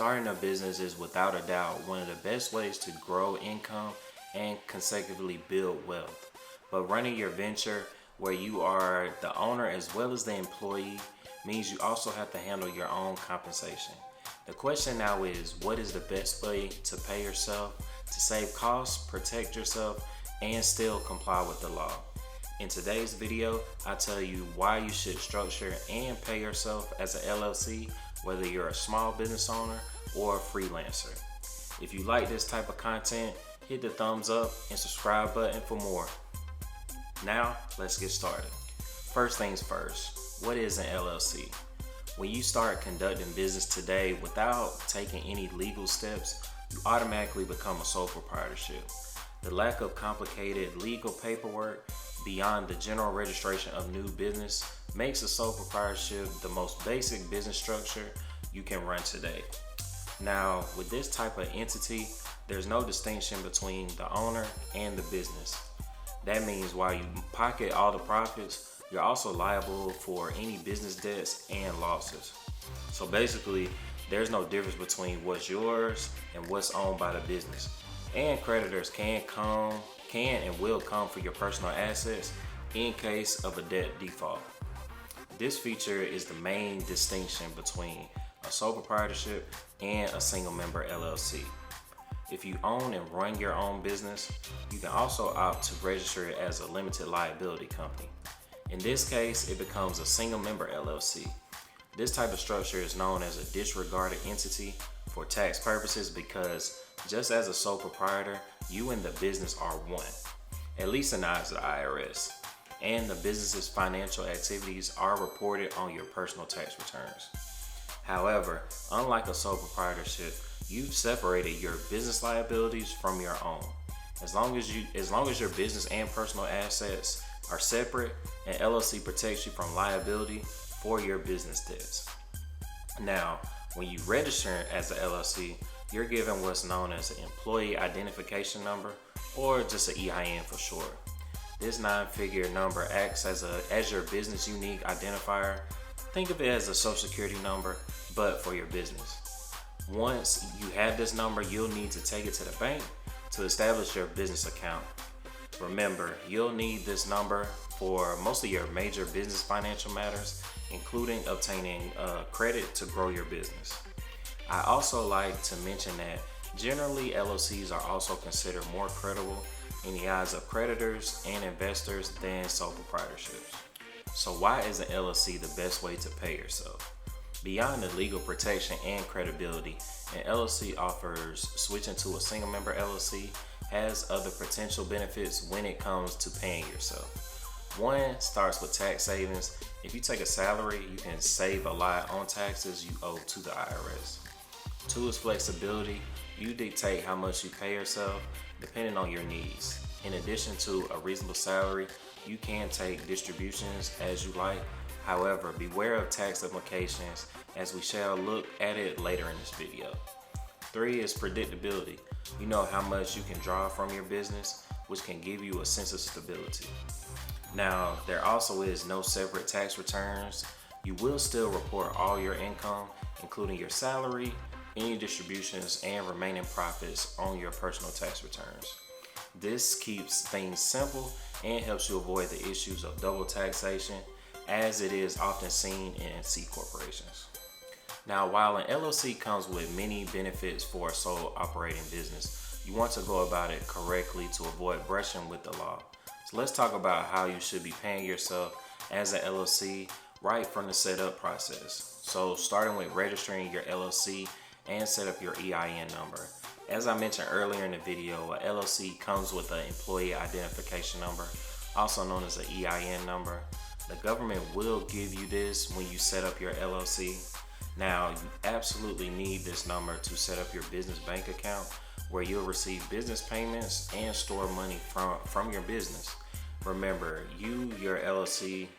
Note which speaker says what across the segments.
Speaker 1: Starting a business is without a doubt one of the best ways to grow income and consecutively build wealth. But running your venture where you are the owner as well as the employee means you also have to handle your own compensation. The question now is, what is the best way to pay yourself to save costs, protect yourself, and still comply with the law? In today's video, I tell you why you should structure and pay yourself as an LLC, whether you're a small business owner or a freelancer. If you like this type of content, hit the thumbs up and subscribe button for more. Now, let's get started. First things first, what is an LLC? When you start conducting business today without taking any legal steps, you automatically become a sole proprietorship. The lack of complicated legal paperwork beyond the general registration of new business makes a sole proprietorship the most basic business structure you can run today. Now, with this type of entity, there's no distinction between the owner and the business. That means while you pocket all the profits, you're also liable for any business debts and losses. So basically, there's no difference between what's yours and what's owned by the business. And creditors can and will come for your personal assets in case of a debt default. This feature is the main distinction between a sole proprietorship and a single member LLC. If you own and run your own business, you can also opt to register it as a limited liability company. In this case, it becomes a single member LLC. This type of structure is known as a disregarded entity for tax purposes because just as a sole proprietor, you and the business are one, at least in the eyes of the IRS, and the business's financial activities are reported on your personal tax returns. However, unlike a sole proprietorship, you've separated your business liabilities from your own. As long as your business and personal assets are separate, an LLC protects you from liability for your business debts. Now, when you register as an LLC, you're given what's known as an employee identification number, or just an EIN for short. This 9-figure number acts as your business unique identifier. Think of it as a social security number, but for your business. Once you have this number, you'll need to take it to the bank to establish your business account. Remember, you'll need this number for most of your major business financial matters, including obtaining credit to grow your business. I also like to mention that generally LLCs are also considered more credible in the eyes of creditors and investors than sole proprietorships. So why is an LLC the best way to pay yourself? Beyond the legal protection and credibility, an LLC offers switching to a single member LLC has other potential benefits when it comes to paying yourself. One starts with tax savings. If you take a salary, you can save a lot on taxes you owe to the IRS. Two is flexibility. You dictate how much you pay yourself depending on your needs. In addition to a reasonable salary, you can take distributions as you like. However, beware of tax implications as we shall look at it later in this video. Three is predictability. You know how much you can draw from your business, which can give you a sense of stability. Now, there also is no separate tax returns. You will still report all your income, including your salary, any distributions, and remaining profits on your personal tax returns. This keeps things simple and helps you avoid the issues of double taxation, as it is often seen in C corporations. Now, while an LLC comes with many benefits for a sole operating business, you want to go about it correctly to avoid brushing with the law. So let's talk about how you should be paying yourself as an LLC right from the setup process. So starting with registering your LLC and set up your EIN number. As I mentioned earlier in the video, a LLC comes with an employee identification number, also known as an EIN number. The government will give you this when you set up your LLC. Now, you absolutely need this number to set up your business bank account where you'll receive business payments and store money from your business. Remember, your LLC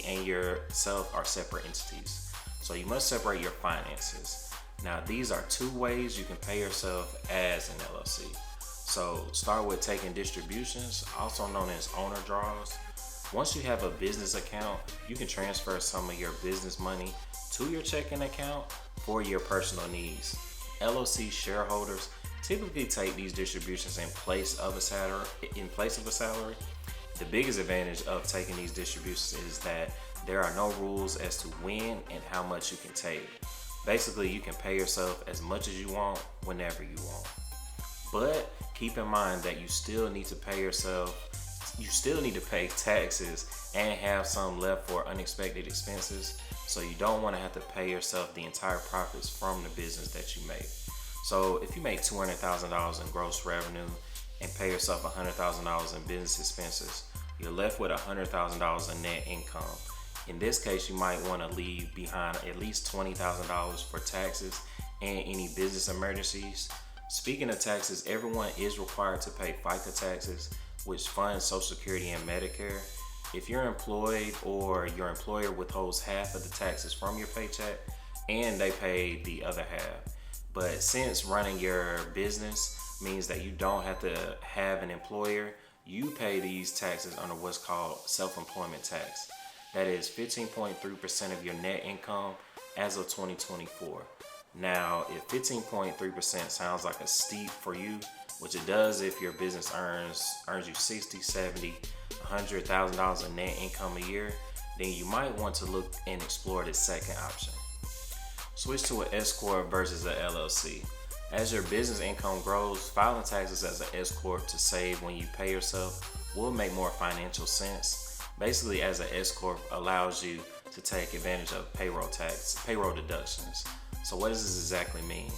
Speaker 1: and yourself are separate entities. So you must separate your finances. Now, these are two ways you can pay yourself as an LLC. So start with taking distributions, also known as owner draws. Once you have a business account, you can transfer some of your business money to your checking account for your personal needs. LLC shareholders typically take these distributions in place of a salary. The biggest advantage of taking these distributions is that there are no rules as to when and how much you can take. Basically, you can pay yourself as much as you want whenever you want. But keep in mind that you still need to pay taxes and have some left for unexpected expenses. So you don't want to have to pay yourself the entire profits from the business that you make. So if you make $200,000 in gross revenue and pay yourself $100,000 in business expenses, you're left with $100,000 in net income. In this case, you might want to leave behind at least $20,000 for taxes and any business emergencies. Speaking of taxes, everyone is required to pay FICA taxes, which funds Social Security and Medicare. If you're employed or your employer withholds half of the taxes from your paycheck and they pay the other half. But since running your business means that you don't have to have an employer, you pay these taxes under what's called self-employment tax. That is 15.3% of your net income as of 2024. Now, if 15.3% sounds like a steep for you, which it does if your business earns you $60,000, $70,000, $100,000 in net income a year, then you might want to look and explore this second option. Switch to an S-corp versus an LLC. As your business income grows, filing taxes as an S-corp to save when you pay yourself will make more financial sense. Basically, as an S-corp allows you to take advantage of payroll deductions. So what does this exactly mean?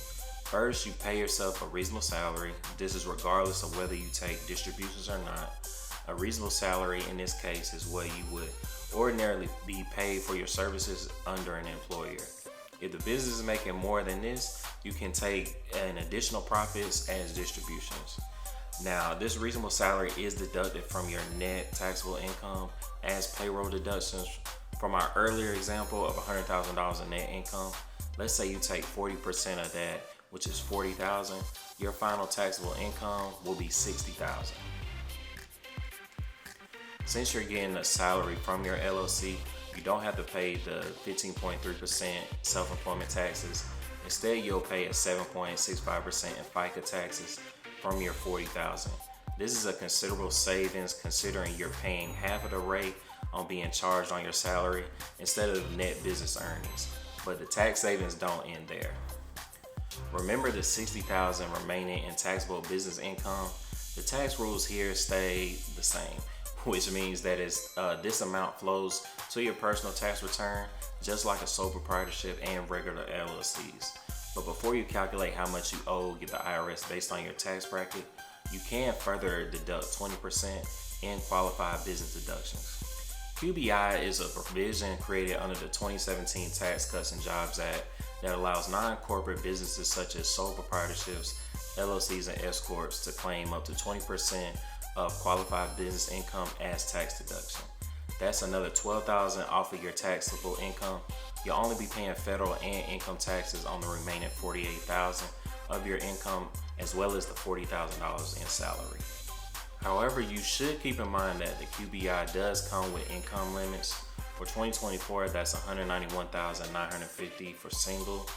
Speaker 1: First, you pay yourself a reasonable salary. This is regardless of whether you take distributions or not. A reasonable salary in this case is what you would ordinarily be paid for your services under an employer. If the business is making more than this, you can take an additional profits as distributions. Now, this reasonable salary is deducted from your net taxable income as payroll deductions. From our earlier example of $100,000 in net income, let's say you take 40% of that, which is $40,000. Your final taxable income will be $60,000. Since you're getting a salary from your LLC, you don't have to pay the 15.3% self-employment taxes. Instead, you'll pay a 7.65% in FICA taxes from your $40,000. This is a considerable savings considering you're paying half of the rate on being charged on your salary instead of net business earnings. But the tax savings don't end there. Remember the $60,000 remaining in taxable business income? The tax rules here stay the same, which means that this amount flows to your personal tax return, just like a sole proprietorship and regular LLCs. But before you calculate how much you owe the IRS based on your tax bracket, you can further deduct 20% in qualified business deductions. QBI is a provision created under the 2017 Tax Cuts and Jobs Act that allows non-corporate businesses such as sole proprietorships, LLCs, and S-corps to claim up to 20% of qualified business income as tax deduction. That's another $12,000 off of your taxable income. You'll only be paying federal and income taxes on the remaining $48,000 of your income, as well as the $40,000 in salary. However, you should keep in mind that the QBI does come with income limits. For 2024, that's $191,950 for single,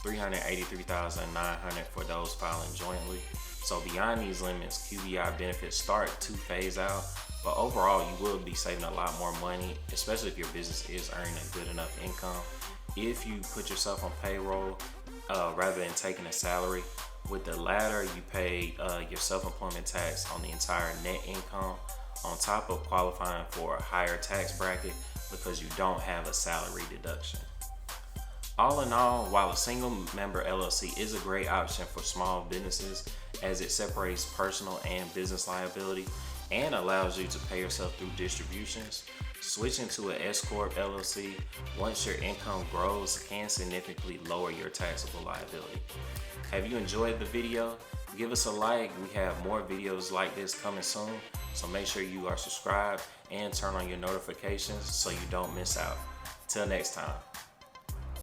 Speaker 1: $383,900 for those filing jointly. So beyond these limits, QBI benefits start to phase out, but overall you will be saving a lot more money, especially if your business is earning a good enough income. If you put yourself on payroll rather than taking a salary, with the latter you pay your self-employment tax on the entire net income on top of qualifying for a higher tax bracket because you don't have a salary deduction. All in all, while a single member LLC is a great option for small businesses as it separates personal and business liability and allows you to pay yourself through distributions, switching to an S-corp LLC once your income grows can significantly lower your taxable liability. Have you enjoyed the video? Give us a like. We have more videos like this coming soon, so make sure you are subscribed and turn on your notifications so you don't miss out. Till next time.